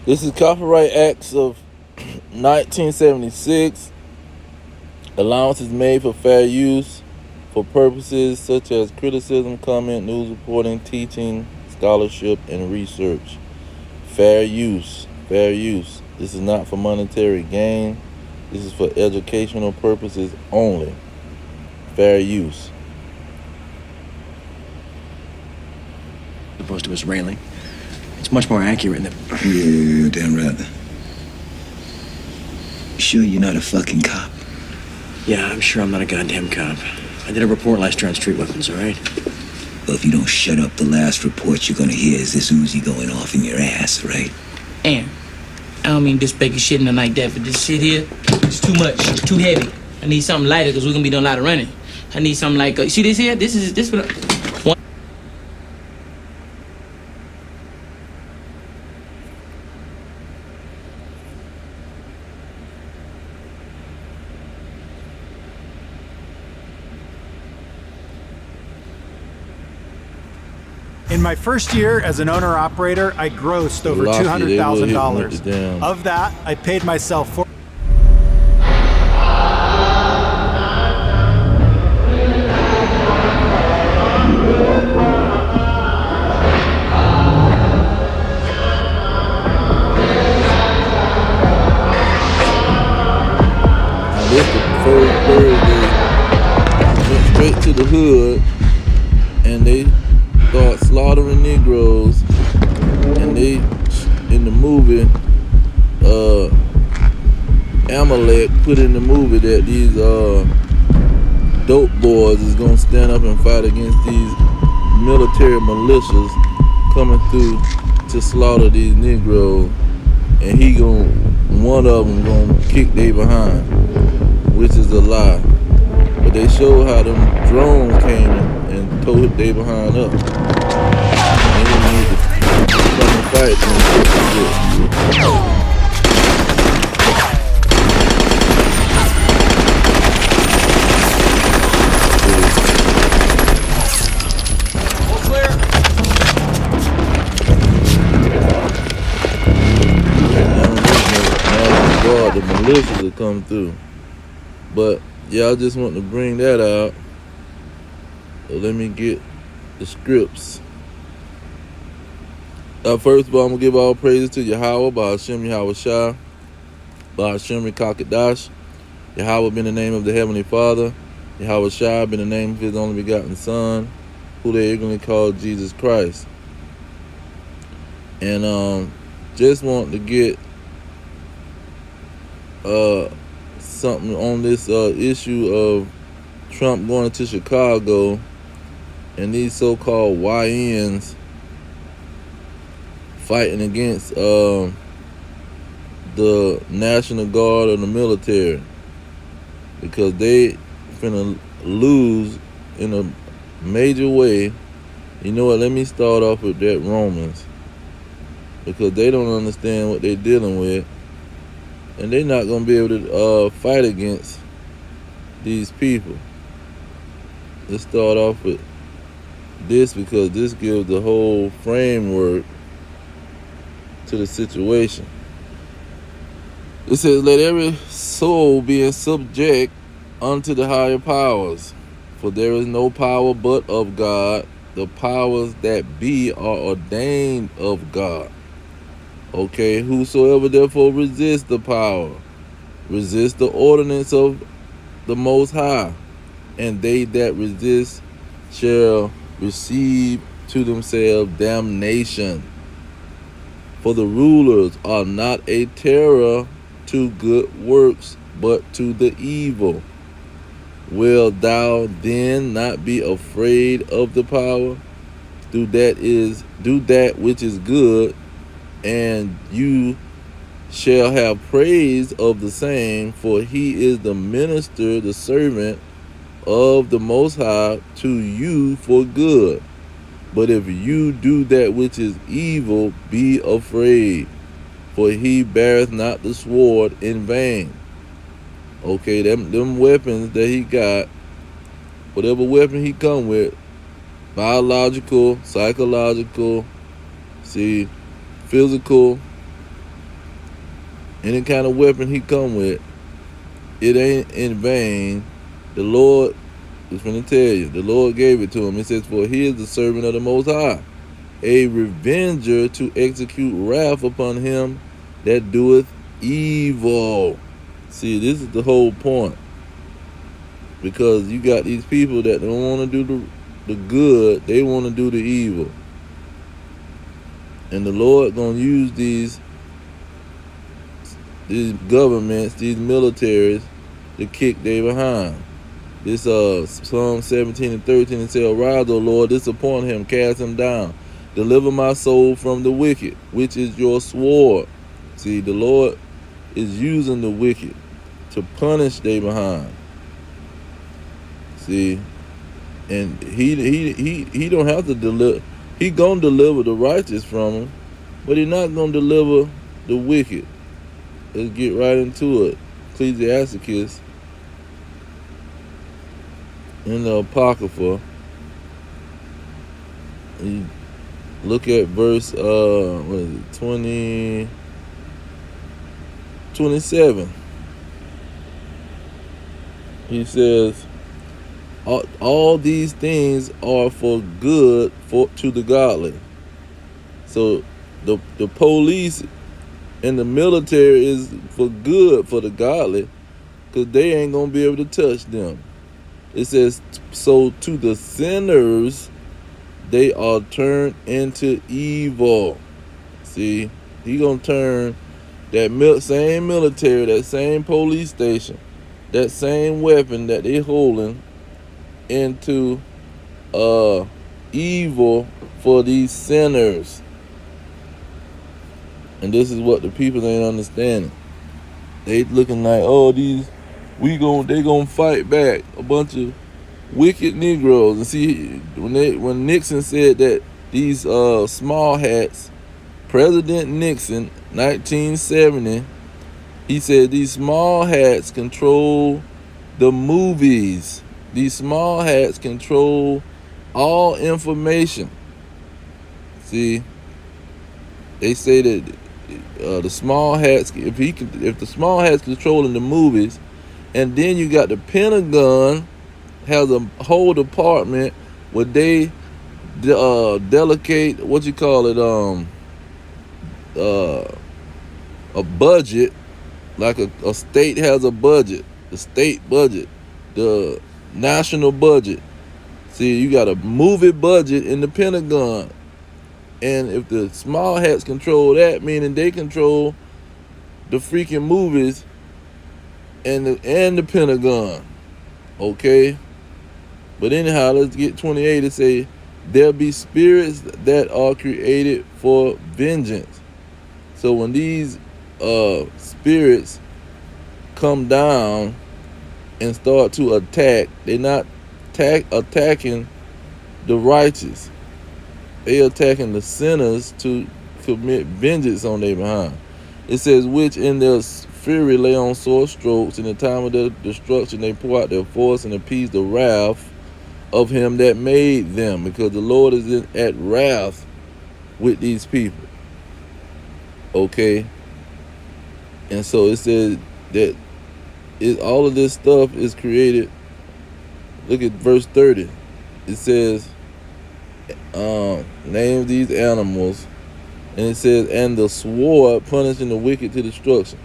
This is Copyright Acts of 1976. Allowances made for fair use for purposes such as criticism, comment, news reporting, teaching, scholarship, and research. Fair use. Fair use. This is not for monetary gain. This is for educational purposes only. Fair use. Opposed to his railing. It's much more accurate than... Yeah, damn right. You sure you're not a fucking cop? Yeah, I'm sure I'm not a goddamn cop. I did a report last year on street weapons, all right? Well, if you don't shut up, the last report you're gonna hear is this Uzi going off in your ass, right? And I don't mean just baking shit in like that, but this shit here, it's too much, too heavy. I need something lighter because we're gonna be doing a lot of running. I need something like, see this here? This what In my first year as an owner-operator, I grossed over $200,000. Of that, I paid myself $4. This the first Thursday. Went straight to the hood, and they start slaughtering Negroes, and they in the movie Amalek put in the movie that these dope boys is gonna stand up and fight against these military militias coming through to slaughter these Negroes, and one of them gonna kick they behind, which is a lie. But they showed how them drones came and tore they behind up. They didn't need to come and fight them. Now the militias will come through. But yeah, I just want to bring that out. So let me get the scripts. First of all, I'm going to give all praises to Yahweh, by Hashem Yahweh Shah, by Hashem Rekakadash. Yahweh been the name of the Heavenly Father. Yahweh Shah been the name of His only begotten Son, who they ignorantly call Jesus Christ. And just want to get something on this issue of Trump going to Chicago and these so-called YNs fighting against the National Guard or the military, because they finna lose in a major way. You know what, let me start off with that Romans, because they don't understand what they're dealing with, and they're not gonna be able to fight against these people. Let's start off with this, because this gives the whole framework to the situation. It says, let every soul be in subject unto the higher powers, for there is no power but of God. The powers that be are ordained of God. Okay, whosoever therefore resists the power, resist the ordinance of the Most High, and they that resist shall receive to themselves damnation. For the rulers are not a terror to good works, but to the evil. Will thou then not be afraid of the power? Do that which is good, and you shall have praise of the same, for he is the minister, the servant of the Most High to you for good. But if you do that which is evil, be afraid, for he beareth not the sword in vain. Okay, them weapons that he got, whatever weapon he come with, biological, psychological, physical, any kind of weapon he come with, it ain't in vain. The Lord is going to tell you. The Lord gave it to him. It says, for he is the servant of the Most High, a revenger to execute wrath upon him that doeth evil. See, this is the whole point. Because you got these people that don't want to do the good, they want to do the evil. And the Lord going to use these governments, these militaries, to kick they behind. This Psalm 17 and 13, it says, arise, O Lord, disappoint him, cast him down. Deliver my soul from the wicked, which is your sword. See, the Lord is using the wicked to punish they behind. See, and he don't have to deliver. He gonna deliver the righteous from them, but he not gonna deliver the wicked. Let's get right into it. Ecclesiasticus in the Apocrypha. You look at verse 27. He says, all these things are for good to the godly. So the police and the military is for good for the godly, because they ain't gonna be able to touch them. It says, so to the sinners they are turned into evil. See, he gonna turn that same military, that same police station, that same weapon that they holding into evil for these sinners. And this is what the people ain't understanding. They looking like, oh, they gonna fight back, a bunch of wicked Negroes. And see, when Nixon said that these small hats, President Nixon, 1970, he said these small hats control the movies. These small hats control all information. See, they say that the small hats, if the small hats controlling the movies, and then you got the Pentagon has a whole department where they delegate a budget, like a state has a budget, the state budget, the national budget. See, you got a movie budget in the Pentagon, and if the small hats control that, meaning they control the freaking movies and the Pentagon. Okay, but anyhow, let's get 28 to say, there be spirits that are created for vengeance. So when these spirits come down and start to attack, they're not attacking the righteous. They attacking the sinners to commit vengeance on their behind. It says, which in their fury lay on sore strokes, in the time of their destruction they pour out their force and appease the wrath of him that made them, because the Lord is at wrath with these people. Okay, and so it says that all of this stuff is created. Look at verse 30. It says, name these animals, and it says, and the sword punishing the wicked to destruction.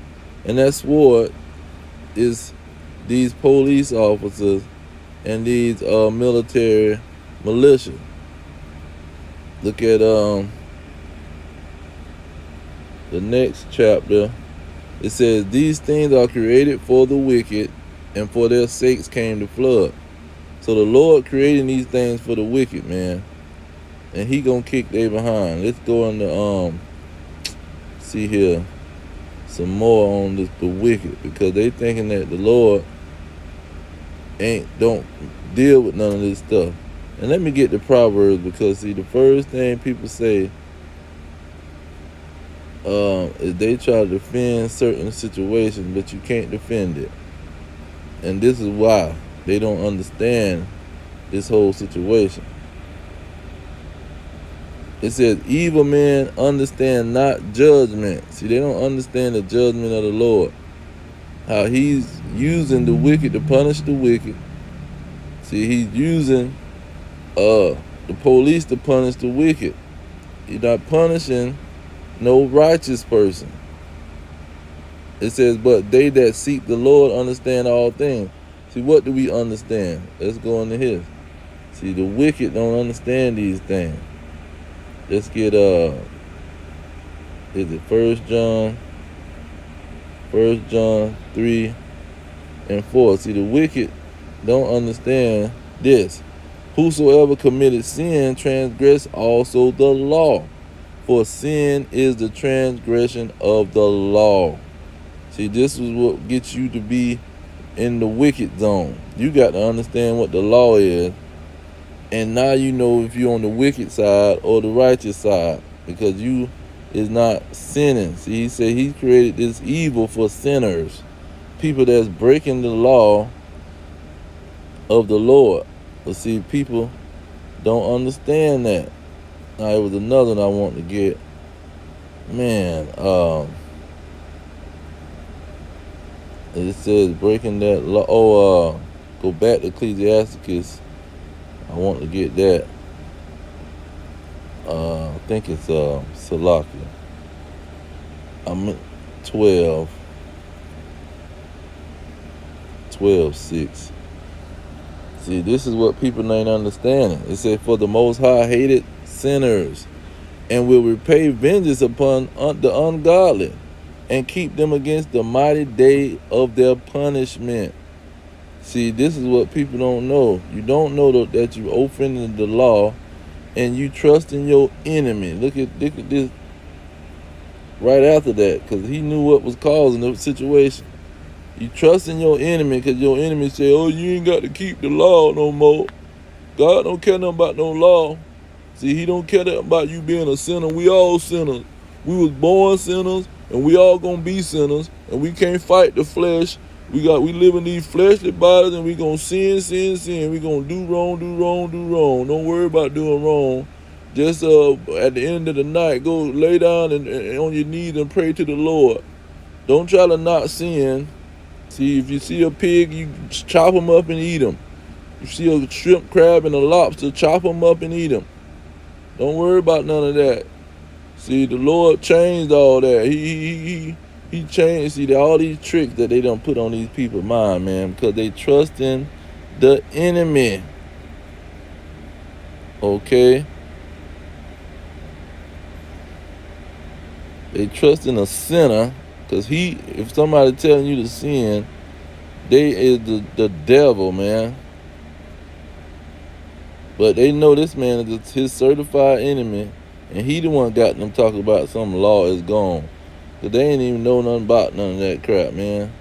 And that sword is these police officers and these military militia. Look at the next chapter. It says, these things are created for the wicked, and for their sakes came the flood. So the Lord creating these things for the wicked, man, and he gonna kick they behind. Let's go into see here some more on the wicked, because they thinking that the Lord don't deal with none of this stuff. And let me get the Proverbs, because see, the first thing people say is they try to defend certain situations, but you can't defend it. And this is why they don't understand this whole situation. It says, evil men understand not judgment. See, they don't understand the judgment of the Lord. How he's using the wicked to punish the wicked. See, he's using the police to punish the wicked. He's not punishing no righteous person. It says, but they that seek the Lord understand all things. See, what do we understand? Let's go into his. See, the wicked don't understand these things. Let's get is it 1 John 3 and 4. See, the wicked don't understand this. Whosoever committed sin transgress also the law, for sin is the transgression of the law. See, this is what gets you to be in the wicked zone. You got to understand what the law is, and now you know if you're on the wicked side or the righteous side, because you is not sinning. See, he said he created this evil for sinners, people that's breaking the law of the Lord. But see, people don't understand that. Now, it was another one I want to get. Man, it says breaking that law. Oh, go back to Ecclesiasticus. I want to get that. I think it's Salakia. I'm 12:6. See, this is what people ain't understanding. It said, for the Most High hated sinners, and will repay vengeance upon the ungodly, and keep them against the mighty day of their punishment. See, this is what people don't know. You don't know that you offended the law, and you trust in your enemy. Look at this right after that, because he knew what was causing the situation. You trust in your enemy because your enemy say, oh, you ain't got to keep the law no more. God don't care nothing about no law. See, he don't care nothing about you being a sinner. We all sinners. We was born sinners, and we all gonna be sinners, and we can't fight the flesh. We live in these fleshly bodies, and we gonna sin. We gonna do wrong. Don't worry about doing wrong. Just at the end of the night, go lay down and on your knees and pray to the Lord. Don't try to not sin. See, if you see a pig, you chop them up and eat them. You see a shrimp, crab, and a lobster, chop them up and eat them. Don't worry about none of that. See, the Lord changed all that. He changed. See, all these tricks that they done put on these people's mind, man, because they trust in the enemy. Okay? They trust in a sinner, because if somebody telling you to sin, they is the devil, man. But they know this man is his certified enemy, and he the one got them talking about some law is gone. Because they ain't even know nothing about none of that crap, man.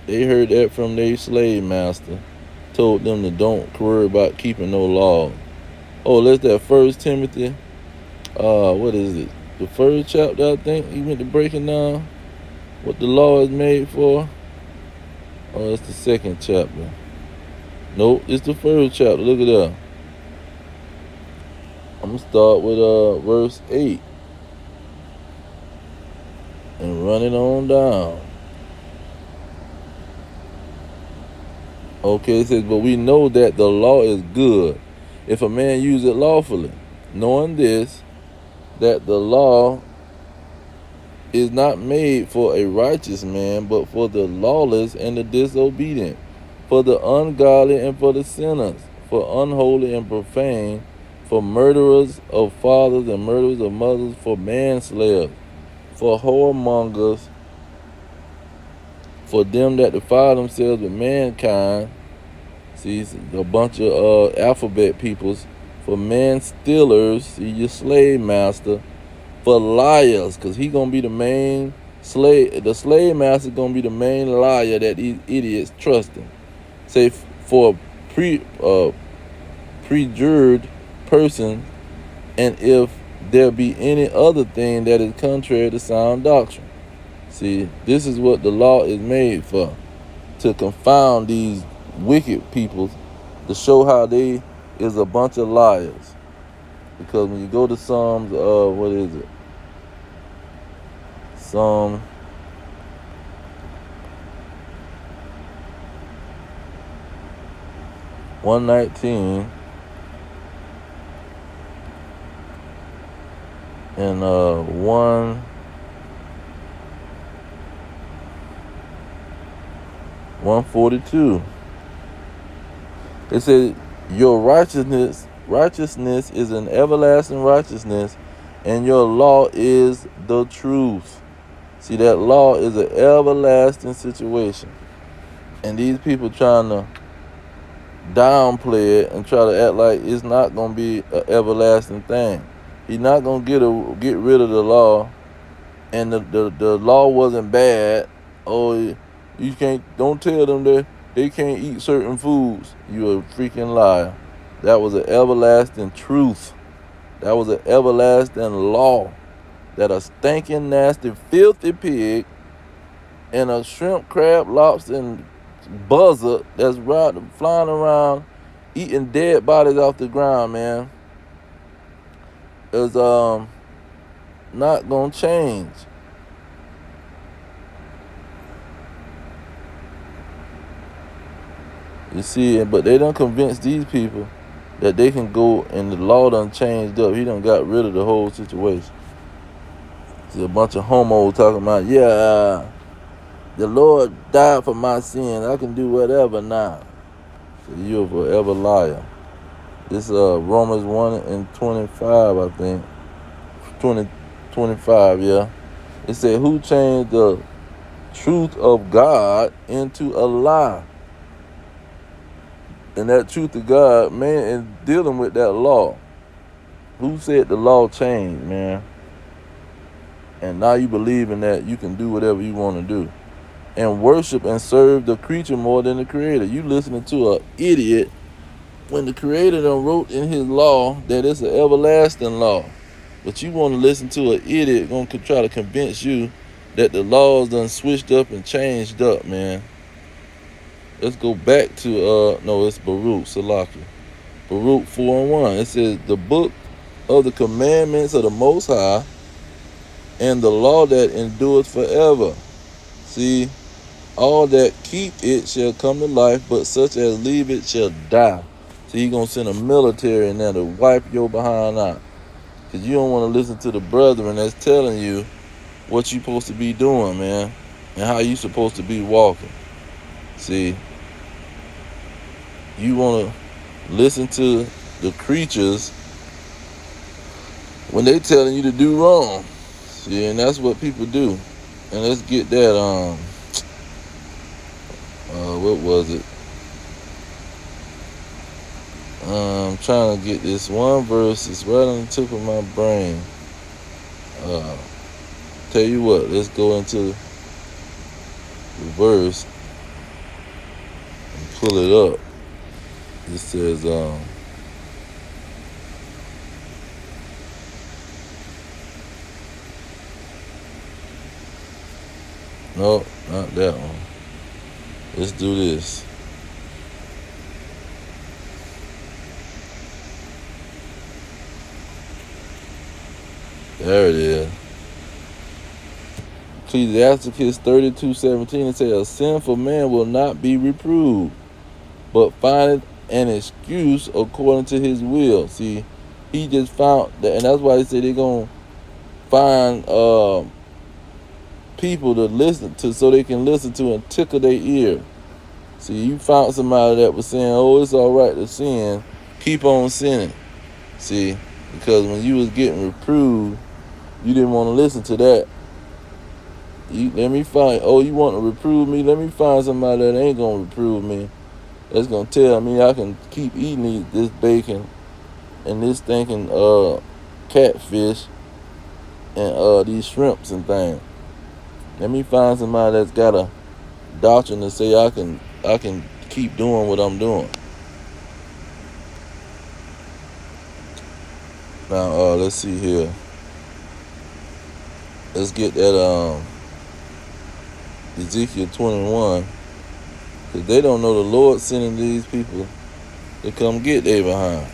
They heard that from their slave master. Told them to don't worry about keeping no law. Oh, that's that 1 Timothy. What is it? The first chapter, I think. He went to breaking down what the law is made for. Oh, it's the second chapter. Nope, it's the first chapter. Look at that. I'm going to start with verse 8. And run it on down. Okay, it says, but we know that the law is good if a man use it lawfully, knowing this, that the law is not made for a righteous man, but for the lawless and the disobedient, for the ungodly and for the sinners, for unholy and profane, for murderers of fathers and murderers of mothers, for manslayers, for whoremongers, for them that defile themselves with mankind. See, a bunch of alphabet peoples. For man stealers, see, your slave master. For liars, because he going to be the main slave. The slave master going to be the main liar that these idiots trusting. Say, for a perjured person, and if there be any other thing that is contrary to sound doctrine. See, this is what the law is made for, to confound these wicked people, to show how they is a bunch of liars. Because when you go to Psalms, what is it? Psalm 119 and 142. It says, your righteousness is an everlasting righteousness, and your law is the truth. See, that law is an everlasting situation. And these people trying to downplay it and try to act like it's not going to be an everlasting thing. He's not going to get rid of the law, and the law wasn't bad. Oh, you can't, don't tell them that they can't eat certain foods. You're a freaking liar. That was an everlasting truth. That was an everlasting law. That a stinking, nasty, filthy pig and a shrimp, crab, lobster, and buzzard that's flying around eating dead bodies off the ground, man, is not gonna change. You see, but they done convinced these people that they can go, and the law done changed up. He done got rid of the whole situation. See a bunch of homos talking about, yeah, the Lord died for my sins. I can do whatever now. So you're a forever liar. This Romans 1:25, I think. 25, yeah. It said, who changed the truth of God into a lie? And that truth of God, man, is dealing with that law. Who said the law changed, man? And now you believe in that you can do whatever you want to do. And worship and serve the creature more than the creator. You listening to an idiot when the creator done wrote in his law that it's an everlasting law. But you want to listen to an idiot going to try to convince you that the laws done switched up and changed up, man. Let's go back to, no, it's Baruch, Salaki. Baruch 4:1. It says, the book of the commandments of the Most High and the law that endures forever. See, all that keep it shall come to life, but such as leave it shall die. So he going to send a military in there to wipe your behind out. Because you don't want to listen to the brethren that's telling you what you supposed to be doing, man. And how you supposed to be walking. See, you want to listen to the creatures when they telling you to do wrong. See, and that's what people do. And let's get that, what was it? I'm trying to get this one verse. It's right on the tip of my brain. Tell you what, let's go into the verse and pull it up. It says, no, not that one. Let's do this. There it is. Ecclesiasticus 32:17. It says, a sinful man will not be reproved, but findeth an excuse according to his will. See, he just found that, and that's why he said they're going to find people to listen to so they can listen to and tickle their ear. See, you found somebody that was saying, oh, it's all right to sin, keep on sinning. See, because when you was getting reproved, you didn't want to listen to that. Let me find, oh, you want to reprove me? Let me find somebody that ain't going to reprove me. That's going to tell me I can keep eating this bacon and this stinking catfish and these shrimps and things. Let me find somebody that's got a doctrine to say I can keep doing what I'm doing. Now, let's see here. Let's get that Ezekiel 21, because they don't know the Lord sending these people to come get their behind.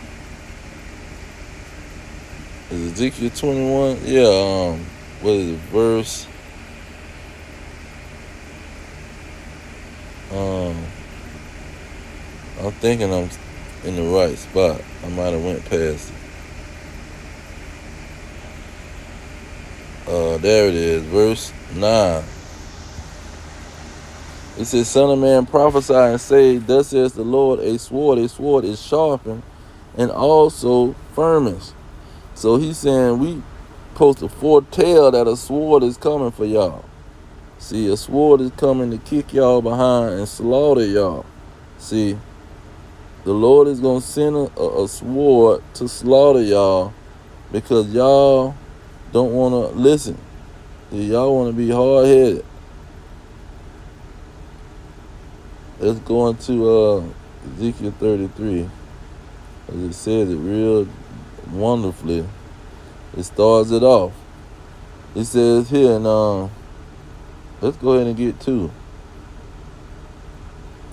Is Ezekiel 21? Yeah, what is it, verse? I'm thinking I'm in the right spot. I might have went past it. There it is, verse 9. It says, Son of man, prophesy and say, thus says the Lord, a sword is sharpened, and also furnace. So he's saying we supposed to foretell that a sword is coming for y'all. See, a sword is coming to kick y'all behind and slaughter y'all. See, the Lord is going to send a sword to slaughter y'all because y'all don't want to listen. Y'all want to be hard-headed. Let's go into Ezekiel 33. As it says it real wonderfully. It starts it off. It says here, and let's go ahead and get to.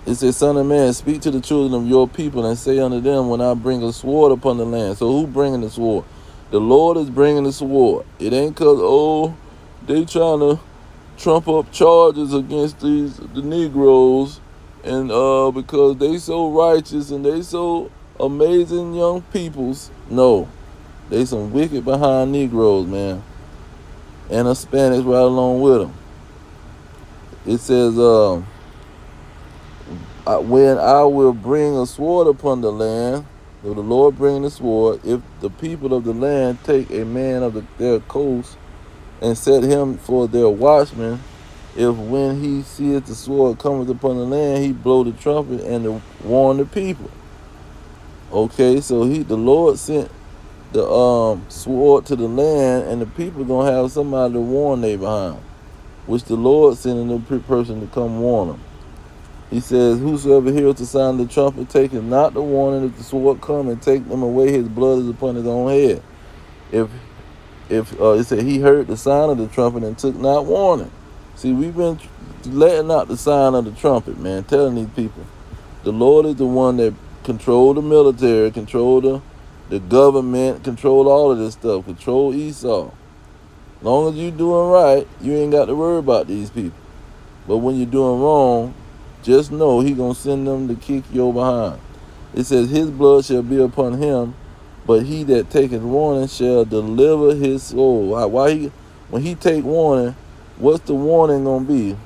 It says, Son of man, speak to the children of your people and say unto them, when I bring a sword upon the land. So who bringing the sword? The Lord is bringing the sword. It ain't because, they trying to trump up charges against the Negroes, and because they so righteous and they so amazing young peoples. No, they some wicked behind Negroes, man, and Hispanics right along with them. It says, when I will bring a sword upon the land, so the Lord bring the sword, if the people of the land take a man of their coast and set him for their watchman, if when he seeth the sword cometh upon the land, he blow the trumpet and to warn the people. Okay, so the Lord sent the sword to the land, and the people gonna have somebody to warn they behind, which the Lord sending the person to come warn them. He says, whosoever heareth the sound of the trumpet taketh not the warning, if the sword come and take them away, his blood is upon his own head. If it said he heard the sound of the trumpet and took not warning. See, we've been letting out the sound of the trumpet, man, telling these people. The Lord is the one that control the military, control the government, control all of this stuff, control ESAU. As long as you're doing right, you ain't got to worry about these people. But when you're doing wrong, just know he going to send them to kick your behind. It says, his blood shall be upon him, but he that taketh warning shall deliver his soul. When he take warning, what's the warning going to be?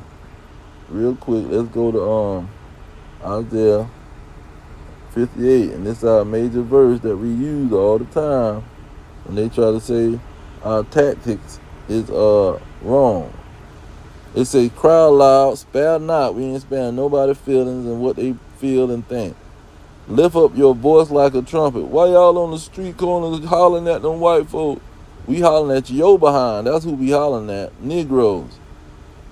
Real quick, let's go to Isaiah 58. And this is our major verse that we use all the time when they try to say our tactics is wrong. It says, cry loud, spare not. We ain't sparing nobody's feelings and what they feel and think. Lift up your voice like a trumpet. Why y'all on the street corners hollering at them white folk? We hollering at your behind. That's who we hollering at, Negroes.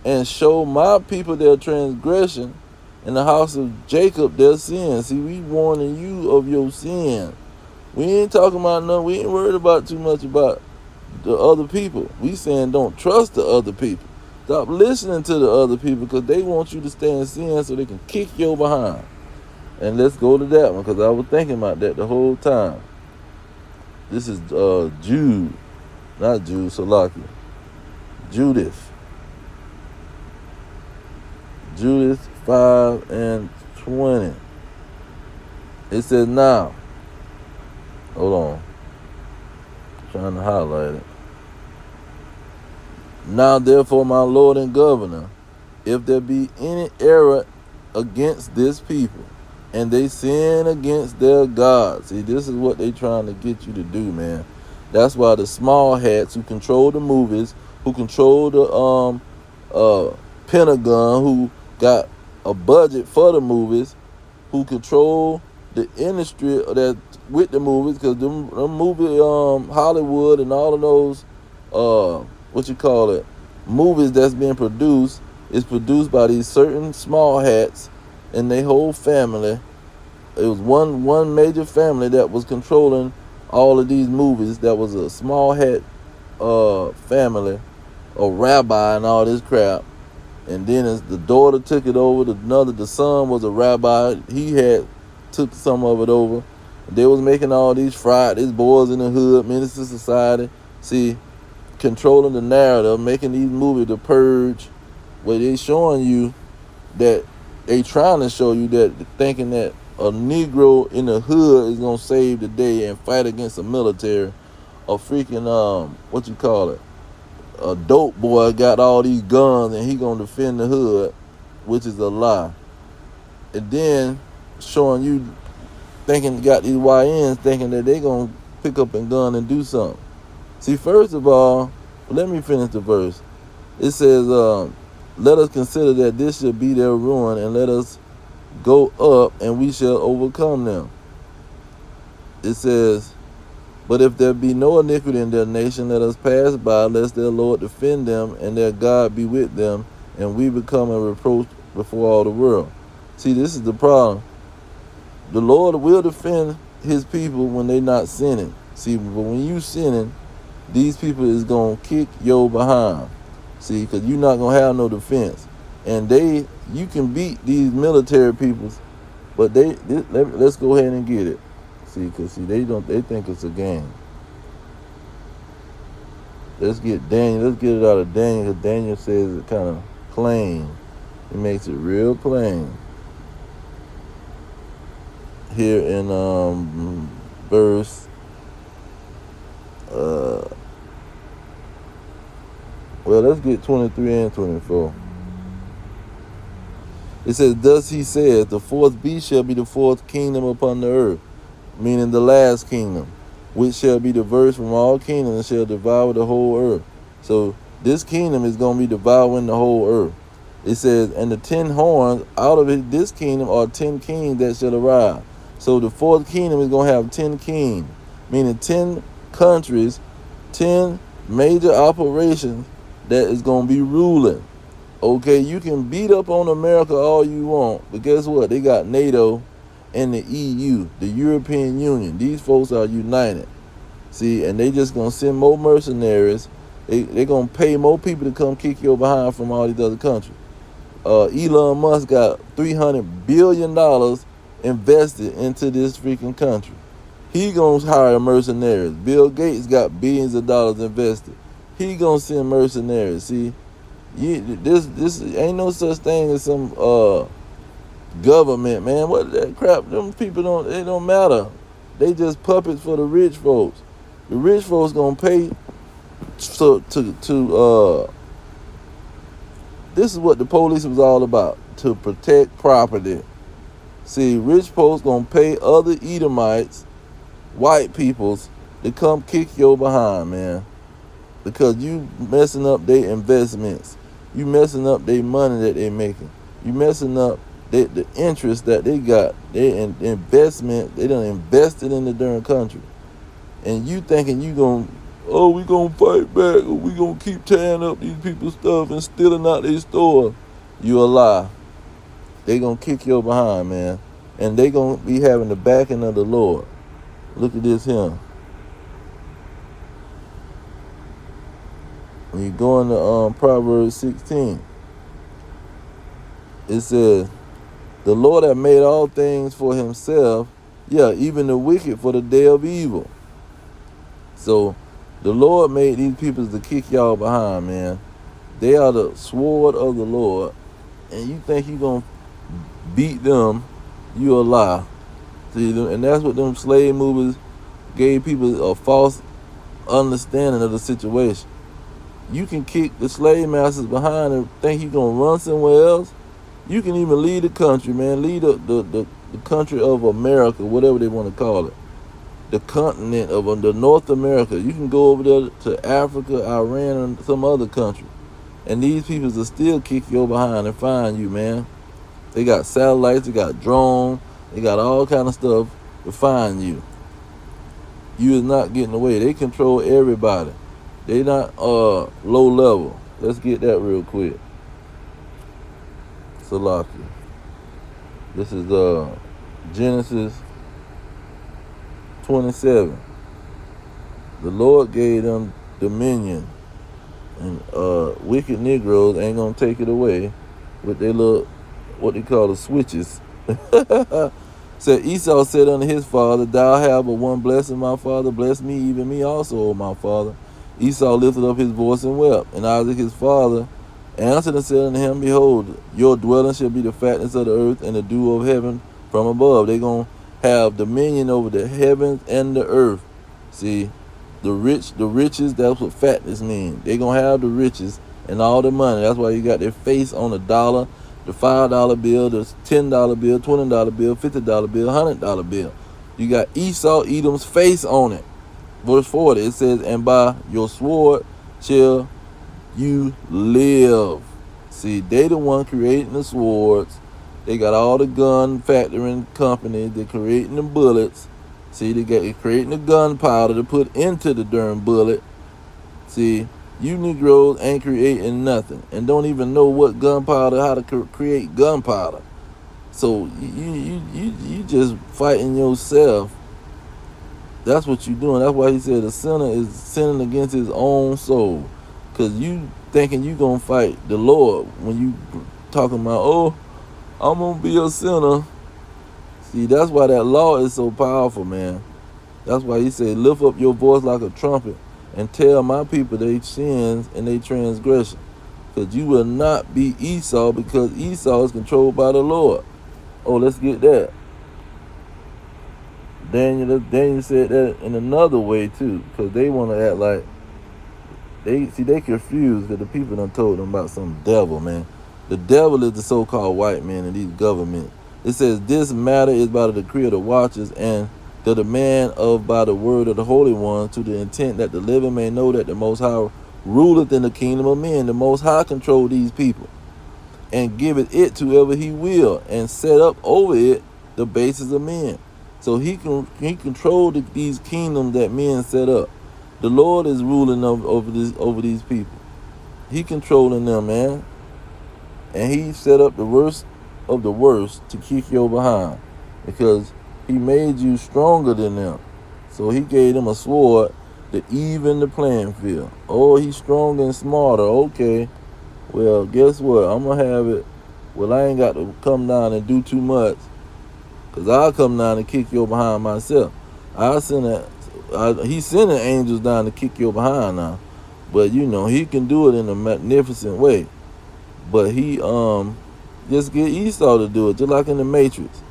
And show my people their transgression, and the house of Jacob their sin. See, we warning you of your sin. We ain't talking about nothing. We ain't worried about too much about the other people. We saying don't trust the other people. Stop listening to the other people because they want you to stay in sin so they can kick your behind. And let's go to that one because I was thinking about that the whole time. This is Jude, not Jude, Salaki. Judith 5:20. It says, now, hold on, trying to highlight it. Now therefore, my Lord and Governor, if there be any error against this people, and they sin against their God. See, this is what they trying to get you to do, man. That's why the small hats who control the movies, who control the Pentagon, who got a budget for the movies, who control the industry that with the movies, because them movie Hollywood and all of those movies that's being produced is produced by these certain small hats and their whole family. It was one major family that was controlling all of these movies. That was a small hat family, a rabbi and all this crap. And then as the daughter took it over, the son was a rabbi. He took some of it over. They was making all these Fridays, boys in the hood, Minister Society. See, controlling the narrative, making these movies, The Purge, where they showing you that they trying to show you that, thinking that a Negro in the hood is gonna save the day and fight against the military. A freaking what you call it? A dope boy got all these guns and he gonna defend the hood, which is a lie. And then showing you thinking, got these YNs thinking that they gonna pick up a gun and do something. See, first of all, let me finish the verse. It says, let us consider that this should be their ruin, and let us go up and we shall overcome them. It says, but if there be no iniquity in their nation, let us pass by, lest their Lord defend them and their God be with them, and we become a reproach before all the world. See, this is the problem. The Lord will defend his people when they not sinning. See, but when you sinning, these people is going to kick your behind. See, because you're not going to have no defense. And you can beat these military peoples, but let's go ahead and get it. See, because they think it's a game. Let's get it out of Daniel, because Daniel says it kind of plain. He makes it real plain. Here in verse let's get 23 and 24. It says, thus he says, the fourth beast shall be the fourth kingdom upon the earth, meaning the last kingdom, which shall be diverse from all kingdoms and shall devour the whole earth. So this kingdom is going to be devouring the whole earth. It says, and the 10 horns out of this kingdom are 10 kings that shall arise. So the fourth kingdom is going to have 10 kings, meaning 10 countries, 10 major operations that is going to be ruling. Okay, you can beat up on America all you want, but guess what? They got NATO and the EU, the European Union. These folks are united. See, and they just going to send more mercenaries. They're going to pay more people to come kick your behind from all these other countries. Elon Musk got $300 billion invested into this freaking country. He gonna hire mercenaries. Bill Gates got billions of dollars invested. He gonna send mercenaries. See, this ain't no such thing as some government, man. What that crap? Them people don't matter. They just puppets for the rich folks. The rich folks gonna pay to this is what the police was all about, to protect property. See, rich folks gonna pay other Edomites, white peoples, to come kick your behind, man. Because you messing up their investments. You messing up their money that they making. You messing up the interest that they got. They investment, they done invested in the darn country. And you thinking we gonna fight back, or we gonna keep tearing up these people's stuff and stealing out their store. You a lie. They gonna kick your behind, man. And they gonna be having the backing of the Lord. Look at this here. When you go into Proverbs 16, it says, the Lord hath made all things for himself, even the wicked for the day of evil. So the Lord made these people to kick y'all behind, man. They are the sword of the Lord. And you think you gonna beat them, you a lie. See, and that's what them slave movies gave people a false understanding of the situation. You can kick the slave masters behind and think you're going to run somewhere else. You can even leave the country, man. Leave the country of America, whatever they want to call it. The continent of the North America. You can go over there to Africa, Iran, and some other country. And these people will still kick your behind and find you, man. They got satellites, they got drones, they got all kind of stuff to find you. You is not getting away. They control everybody. They not low level. Let's get that real quick. Salaki. This is Genesis 27. The Lord gave them dominion, and wicked Negroes ain't gonna take it away with their little, what they call the switches. Said Esau said unto his father, Thou have but one blessing, my father. Bless me, even me also, O my father. Esau lifted up his voice and wept. And Isaac his father answered and said unto him, Behold, your dwelling shall be the fatness of the earth and the dew of heaven from above. They're going to have dominion over the heavens and the earth. See, the riches, that's what fatness means. They're going to have the riches and all the money. That's why you got their face on the dollar, the $5 bill, the $10 bill, $20 bill, $50 bill, $100 bill. You got Esau, Edom's face on it. Verse 40, it says, And by your sword shall you live. See, they the one creating the swords. They got all the gun factoring companies. They're creating the bullets. See, they're creating the gunpowder to put into the darn bullet. See, you Negroes ain't creating nothing and don't even know what gunpowder, how to create gunpowder. So you just fighting yourself. That's what you're doing. That's why he said the sinner is sinning against his own soul. Because you thinking you going to fight the Lord when you talking about, oh, I'm going to be a sinner. See, that's why that law is so powerful, man. That's why he said, lift up your voice like a trumpet and tell my people their sins and their transgression. Because you will not be Esau, because Esau is controlled by the Lord. Oh, let's get that. Daniel said that in another way too, because they want to act like they confused that the people done told them about some devil, man. The devil is the so-called white man in these governments. It says this matter is by the decree of the watchers and the demand of by the word of the Holy One, to the intent that the living may know that the Most High ruleth in the kingdom of men. The Most High control these people and giveth it to whoever he will, and set up over it the bases of men. So he controlled these kingdoms that men set up. The Lord is ruling over these people. He controlling them, man. And he set up the worst of the worst to kick your behind, because he made you stronger than them. So he gave them a sword to even the playing field. Oh, he's stronger and smarter. Okay. Well, guess what? I'm going to have it. Well, I ain't got to come down and do too much, because I'll come down and kick your behind myself. He's sending angels down to kick your behind now. But, you know, he can do it in a magnificent way. But he just get Esau to do it, just like in the Matrix.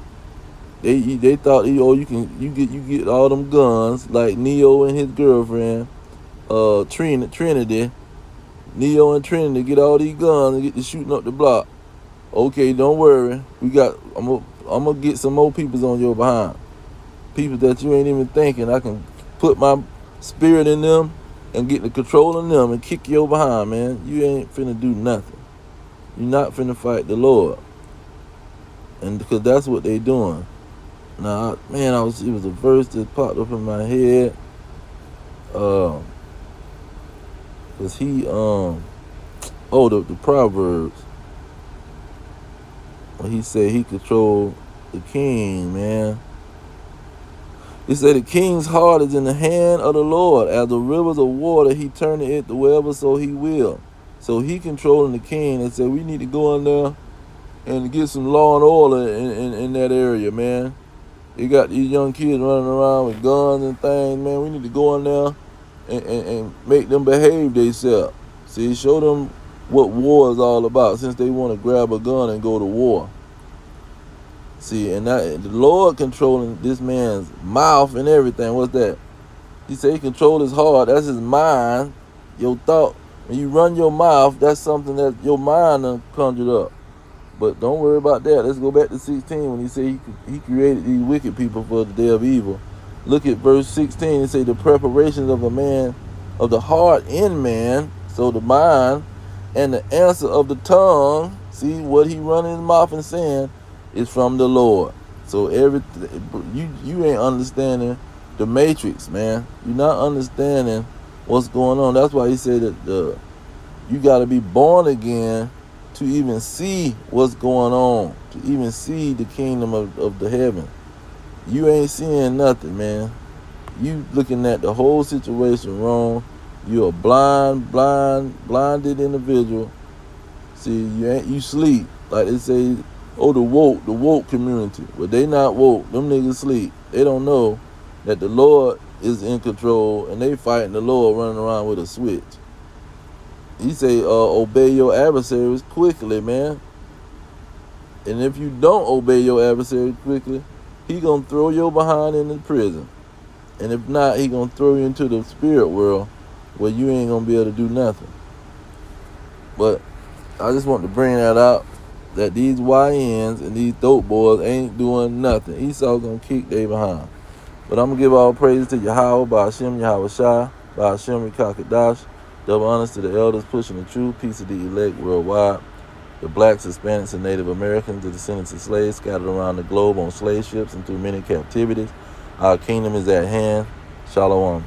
They thought, you get all them guns, like Neo and his girlfriend, Trinity. Neo and Trinity get all these guns and get to shooting up the block. Okay, don't worry. I'm gonna get some more peoples on your behind. People that you ain't even thinking. I can put my spirit in them and get the control of them and kick your behind, man. You ain't finna do nothing. You're not finna fight the Lord. And because that's what they doing. Now, man, it was a verse that popped up in my head. Cause the Proverbs. When he said he controlled the king, man. He said the king's heart is in the hand of the Lord. As the rivers of water, he turneth it wherever so he will. So he controlling the king, and said we need to go in there and get some law and order in that area, man. You got these young kids running around with guns and things, man. We need to go in there and make them behave themselves. See, show them what war is all about, since they want to grab a gun and go to war. See, and that, the Lord controlling this man's mouth and everything. What's that? He said he controlled his heart. That's his mind. Your thought. When you run your mouth, that's something that your mind done conjured up. But don't worry about that. Let's go back to 16 when he said he created these wicked people for the day of evil. Look at verse 16. It say the preparations of the heart in man, so the mind, and the answer of the tongue, see what he running his mouth and saying, is from the Lord. So everything, you ain't understanding the matrix, man. You're not understanding what's going on. That's why he said that you got to be born again to even see what's going on, to even see the kingdom of the heaven. You ain't seeing nothing, man. You looking at the whole situation wrong. You're a blinded individual. See, you sleep. Like they say, Oh, the woke community. But they not woke. Them niggas sleep. They don't know that the Lord is in control and they fighting the Lord running around with a switch. He say, obey your adversaries quickly, man. And if you don't obey your adversary quickly, he gonna throw your behind into prison. And if not, he gonna throw you into the spirit world where you ain't gonna be able to do nothing. But I just want to bring that out, that these YNs and these dope boys ain't doing nothing. ESAU gonna kick they behind. But I'm gonna give all praises to Yahweh, Ba'ashem, Yahweh Shai, Ba'ashem, Kakadash. Double honors to the elders pushing the truth, peace of the elect worldwide. The blacks, Hispanics, and Native Americans, the descendants of slaves scattered around the globe on slave ships and through many captivities. Our kingdom is at hand. Shalom.